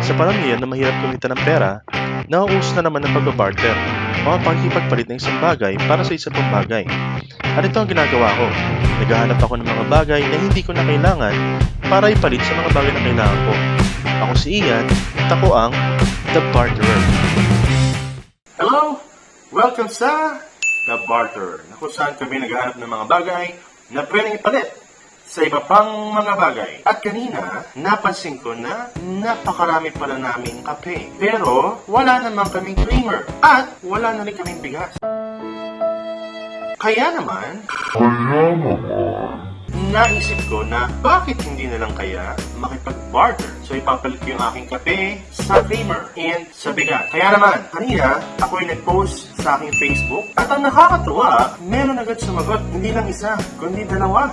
Sa panahon ngayon na mahirap kumita ng pera, nauuso na naman ang pagbabarter o ang pakikipagpalit ng isang bagay para sa isa pang bagay. At ito ang ginagawa ko. Naghahanap ako ng mga bagay na hindi ko na kailangan para ipalit sa mga bagay na kailangan ko. Ako si Ian at ako ang The Barterer. Hello! Welcome sa The Barter, na kung saan kami naghahanap ng mga bagay na pwedeng ipalit sa iba pang mga bagay. At kanina, napansin ko na napakarami pala naming kape. Pero wala naman kaming creamer at wala na rin kaming bigas. Kaya naman, naisip ko na bakit hindi na lang kaya makipag-barter. So ipapalit ko yung aking kape sa creamer and sa bigas. Kaya naman, kanina ako'y nag-post sa aking Facebook at ang nakakatuwa, meron agad sumagot. Hindi lang isa, kundi dalawa.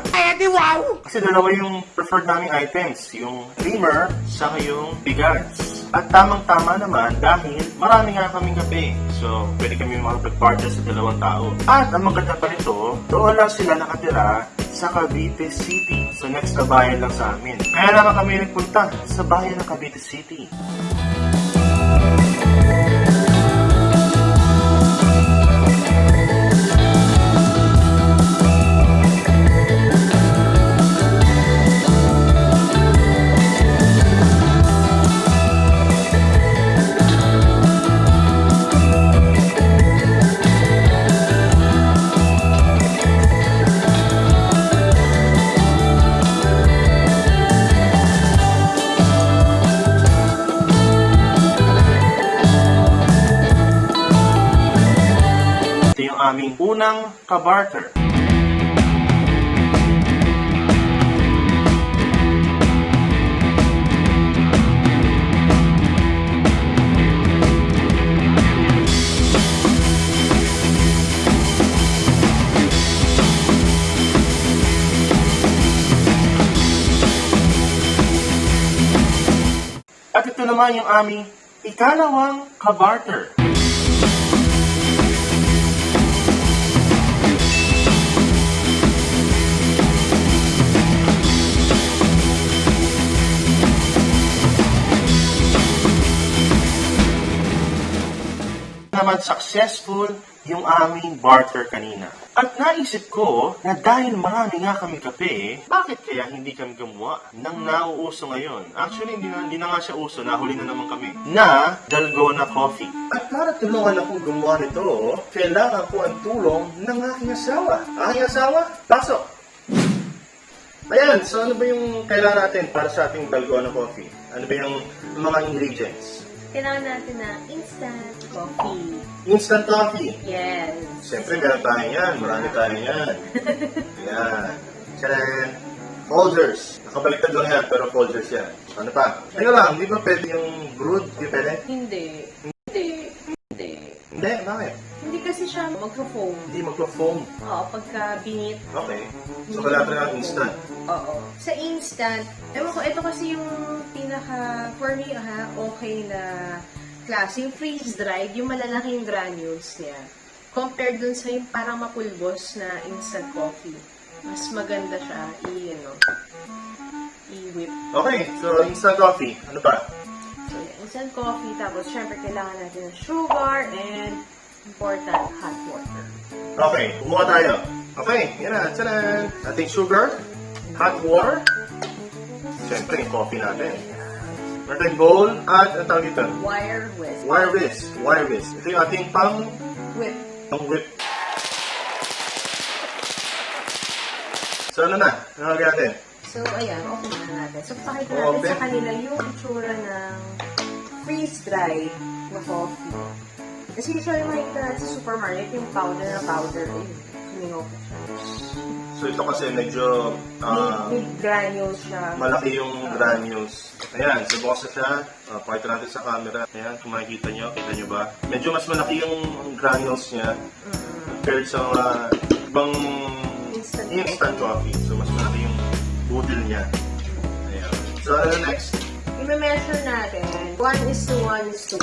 Wow! Kasi dalawa yung preferred naming items, yung creamer sa yung bigas. At tamang-tama naman dahil marami nga kaming kape. So, pwede kami makapag-barter sa dalawang tao. At ang maganda pa nito, doon lang sila nakatira sa Cavite City. So, next na bayan lang sa amin. Kaya naman kami nagpunta sa bayan ng Cavite City. Aming unang ka-barter. At ito naman yung aming ikalawang ka-barter. Naman successful yung aming barter kanina. At naisip ko na dahil marami nga kami kape, bakit kaya hindi kami gumawa ng nauuso ngayon? Actually, hindi na nga siya uso, nahuli na naman kami, na Dalgona coffee. At para tulungan akong gumawa nito, kailangan ko ang tulong ng aking asawa. Aking asawa, pasok! Ayan, so ano ba yung kailangan natin para sa ating Dalgona coffee? Ano ba yung mga ingredients? Kailangan natin na instant coffee. Instant coffee? Yes. Siyempre, meron tayo yan. Marami tayo yan. Yan. Charan! Folders. Nakabaliktad lang yan, pero folders yan. Ano pa? Ano lang, hindi ba pwede yung brood? Hindi pwede? Hindi. Hindi, bakit? Hindi kasi siya magpo-foam. Hindi magpa-foam. Oo, pagka binit. Okay. So, kailangan na instant. Oo. Sa instant, ewan ko, ito kasi yung pinaka, for me okay na klase. Yung freeze-dried, yung malalaking granules niya. Compared dun sa yung parang mapulbos na instant coffee. Mas maganda siya i-whip. Okay, so instant coffee. Ano pa? So, instant coffee. Tapos, syempre, kailangan natin ng sugar and important hot water. Okay, kumuha tayo. Okay, yan na. Tcharan! Ating sugar, hot water, siyempre yung coffee natin. Meron tayong bowl at ang tawag dito? Wire whisk. Wire whisk. Wire whisk. Ito yung ating Whip. whip. So ano na? Ano lagyan natin? So, ayan, open na natin. So, pakita natin Open. sa kanila yung itsura ng freeze-dried na coffee. Kasi usually makikita natin sa supermarket yung powder na powder. Ayun, sumingaw ko siya. So ito kasi medyo May granules siya. malaki yung granules. Ayan, so bukas na siya. Pakita natin sa camera. Ayan, kung makikita nyo, kita nyo ba? Medyo mas malaki yung granules niya compared sa mga ibang instant coffee. So mas malaki yung boodle niya. Ayan. So ano na next? I-measure natin. 1:1:1. So,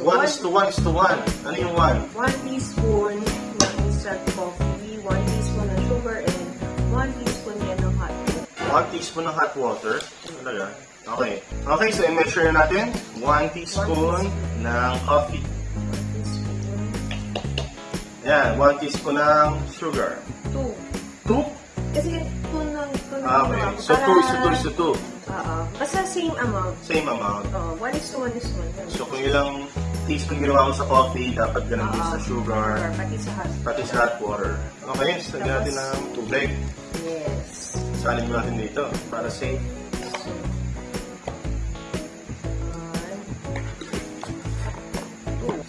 1:1:1. Ano yung 1? 1 teaspoon ng instant coffee, 1 teaspoon ng sugar, and 1 teaspoon yan ng hot water. 1 teaspoon ng hot water. Talaga? Okay. Okay, so i-measure natin 1 teaspoon ng coffee. Yan, 1 teaspoon ng sugar. 2. 2? Kasi 2 na Okay. So 2 Oo. Basta same amount. Same amount. Oo. 1 is to 1 is 1. So kung ilang teaspoon ginawa ko sa coffee, dapat ganun din sa sugar, Pati sa hot. pati sa hot water. Okay, so lagyan natin ng tubig. Yes. Salin mo natin dito para safe.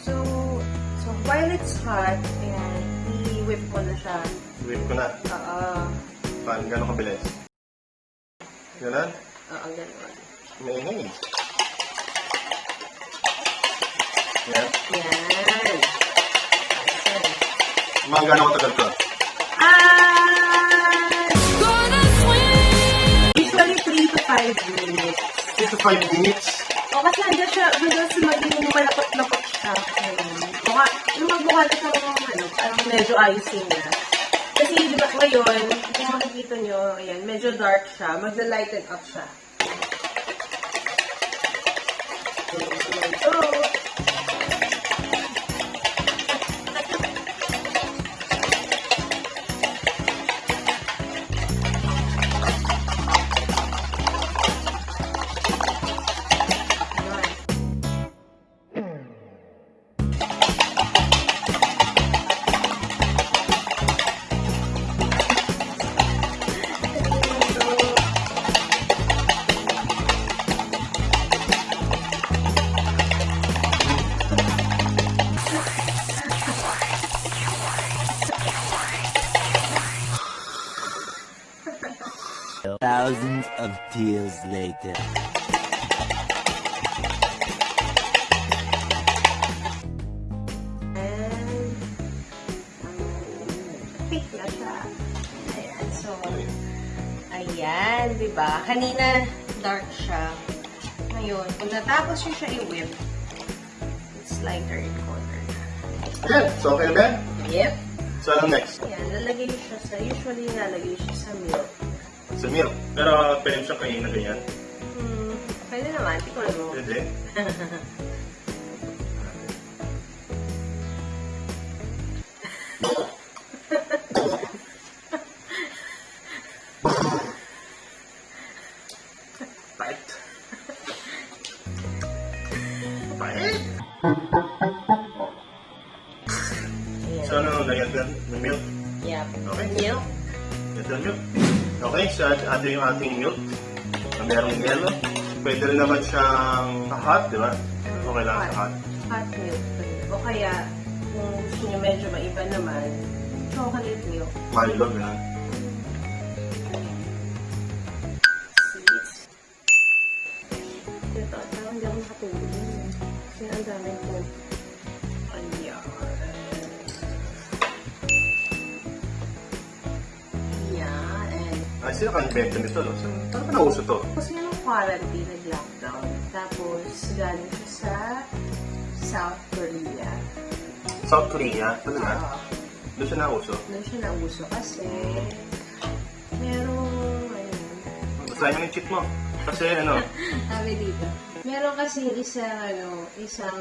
So while it's hot, ayan, i-whip mo na siya. Whip ko na. Paano gano'ng kabilis? Ganun? Oo, gano'n. Maingay. Yan. Yan. Mga gano'ng katagal to? Usually 3 to 5 minutes. 3 to 5 minutes. O kasi hanggang siya, hanggang sa maging malapot-lapot siya. Mukha, yung magmukha na siyang, parang medyo icing na. Kasi di ba ngayon, kung makikita nyo, ayan, medyo dark siya, magla-lighten up siya. So, Thousands of tears later. pick na siya. Ayan, so, ayan, di ba? Kanina, dark siya. Ngayon, pag natapos nyo siya i-whip, it's lighter in color. Ayan, so okay na ba? Yep. So anong next? Ayan, lalagay siya sa, usually lalagay siya sa milk. Sa milk. Pero pwede mo siyang kainin na ganyan? Pwede naman, tikol mo. Pwede. Tight. Tight. Ayan. So ano, lagyan ng milk? Yep. Okay. Milk. Ito milk. Okay, so ato yung ating milk na merong yelo. Pwede rin naman siyang hot, di ba? Okay lang sa hot. Hot milk. O kaya, kung gusto niyo medyo maiba naman, chocolate milk. Milo, gano'n. Sweets. Ito, parang hindi ako nakatulog yun. Kasi ang dami ko. Ayan. Ayan. And Ay, sino ka-invento nito? No? Saan pa nauso to? tapos yun ang quarantine, nag-lockdown. Tapos, galing siya sa South Korea. South Korea? Talaga? Oo. Doon siya nauso? Doon siya nauso kasi merong, ayun, Basahin mo yung cheat mo. Kasi ano, sabi dito, meron kasi isang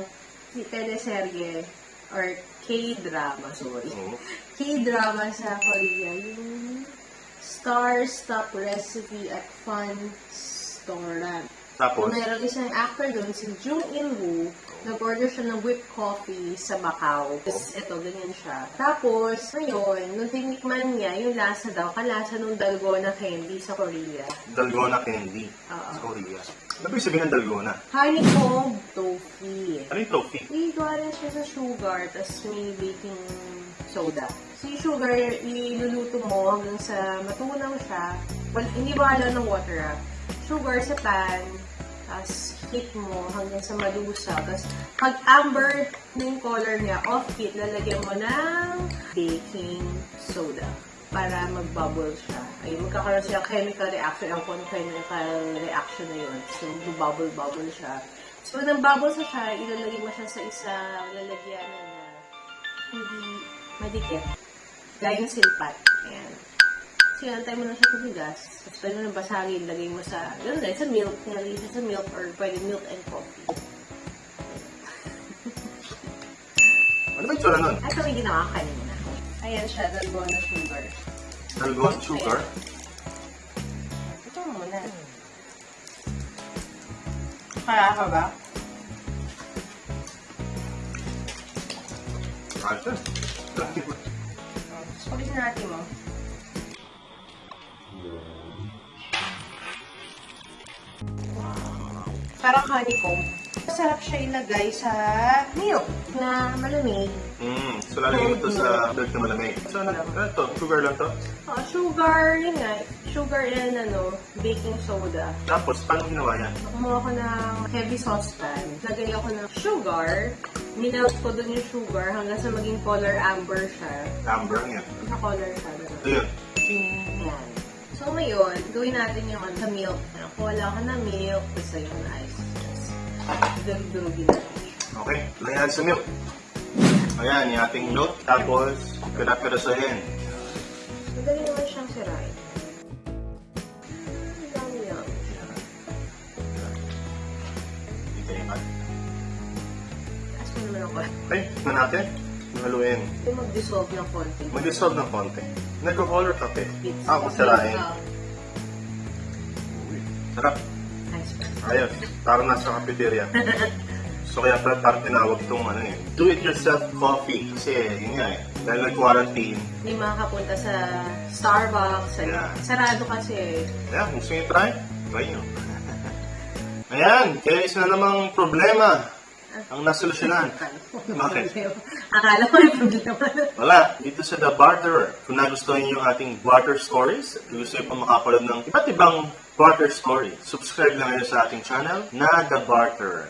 teleserye or K-drama, sorry. K-drama sa Korea, yung Stars Top Recipe at Fun Restaurant. tapos, Meron isang actor doon, si Jung Il-woo, nag-order siya ng whipped coffee sa Macau. Tapos, ito, ganyan siya. Tapos, ngayon, nung tinikman niya, yung lasa daw, kalasa nung Dalgona candy sa Korea. Dalgona candy Oo. sa Korea. Ano ba yung sabihin ng Dalgona? Honeycomb toffee. Ano yung toffee? Igawa rin siya sa sugar, tapos may baking soda. So, yung sugar, iluluto mo hanggang sa matunaw siya. Well, hindi ba ng water sugar sa pan, tapos heat mo hanggang sa malusaw. Tapos, pag amber na yung color niya, off-heat, lalagyan mo ng baking soda para mag-bubble siya. Ay, magkakaroon siya chemical reaction. Ang kung chemical reaction na yun. So, bubble-bubble siya. So, pag nang-bubble siya, ilalagay mo siya sa isang lalagyanan na hindi madikit. Gaya yung silpat. Ayan. Sinantay mo na siya tumigas. Tapos pwede mo nang basagin, lagay mo sa, gano'n din, sa milk. Nilagay siya sa milk or pwede milk and coffee. Ano ba yung tsura nun? Ito may ginawa kanina. Ayan siya, Dalgona sugar. Dalgona sugar? Ito muna. Kaya ka ba? Barter. Pagis natin mo. Parang honeycomb. Masarap siya ilagay sa milk na malamig. So lalagay mo ito sa milk na malamig. So ano to? Sugar lang to? Sugar, yun nga. Sugar and baking soda. Tapos, paano ginawa yan? Kumuha ko ng heavy saucepan. Lagay ako ng sugar. Minelt ko dun yung sugar hanggang sa maging color amber siya. Amber yan. Naka-color siya. Ito yun. Yan. So ngayon, gawin natin yung sa milk. Kuwala ko na milk. Gusto yung ice. Durug-durugin natin. Okay, lagyan sa milk. Ayan, yung ating milk. Tapos, pinapirasahin. Madali naman siyang sirain. Dami yan. Dito yung cut. Taas mo naman ako. Okay, tignan natin. Haluin. Yung mag-dissolve ng konti. Mag-dissolve ng konti. Nagko-color kape. Ako sirain. Sarap. Ice cream. Ayos. Parang nasa cafeteria. So kaya parang tinawag itong do-it-yourself coffee. Kasi yun nga dahil nag-quarantine. Hindi makakapunta sa Starbucks. Yeah. Sarado kasi. Kaya kung gusto nyo try nyo. Ayan, kaya isa na namang problema ang nasolusyonan. Bakit? Akala ko yung problema. Wala. Dito sa The Barterer, kung nagustuhan nyo yung ating Barter Stories, kung gusto nyo pa makapanood ng iba't ibang Barter Story, subscribe lang kayo sa ating channel na The Barterer.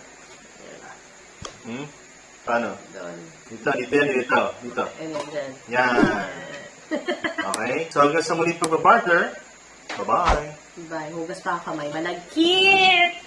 Paano? Doon. Dito, dito. And then dyan. Yan. Okay? So hanggang sa muling pagbabarter, bye-bye. Bye. Hugas pa ang kamay. Malagkit!